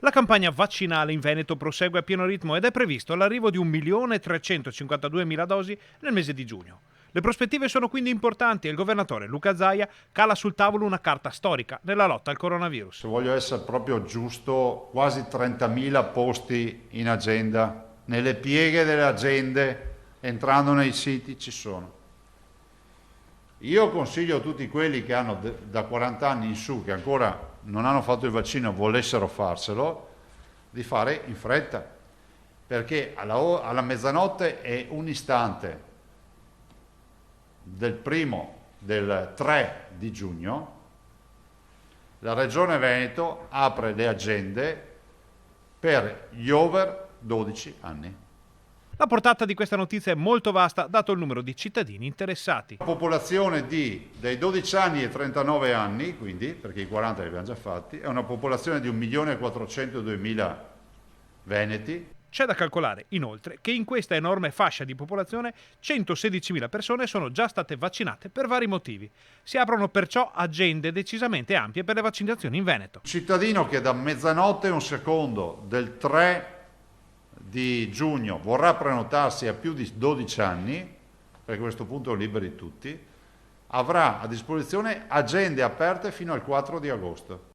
La campagna vaccinale in Veneto prosegue a pieno ritmo ed è previsto l'arrivo di 1.352.000 dosi nel mese di giugno. Le prospettive sono quindi importanti e il governatore Luca Zaia cala sul tavolo una carta storica nella lotta al coronavirus. Se voglio essere proprio giusto, quasi 30.000 posti in agenda, nelle pieghe delle agende, entrando nei siti ci sono. Io consiglio a tutti quelli che hanno da 40 anni in su, che ancora non hanno fatto il vaccino, volessero farselo, di fare in fretta, perché alla mezzanotte è un istante del 3 di giugno, la Regione Veneto apre le agende per gli over 12 anni. La portata di questa notizia è molto vasta dato il numero di cittadini interessati. La popolazione dai 12 anni ai 39 anni, quindi, perché i 40 li abbiamo già fatti, è una popolazione di 1.402.000 veneti. C'è da calcolare, inoltre, che in questa enorme fascia di popolazione 116.000 persone sono già state vaccinate per vari motivi. Si aprono perciò agende decisamente ampie per le vaccinazioni in Veneto. Un cittadino che da mezzanotte e un secondo del 3 di giugno vorrà prenotarsi a più di 12 anni, perché a questo punto liberi tutti, avrà a disposizione agende aperte fino al 4 di agosto.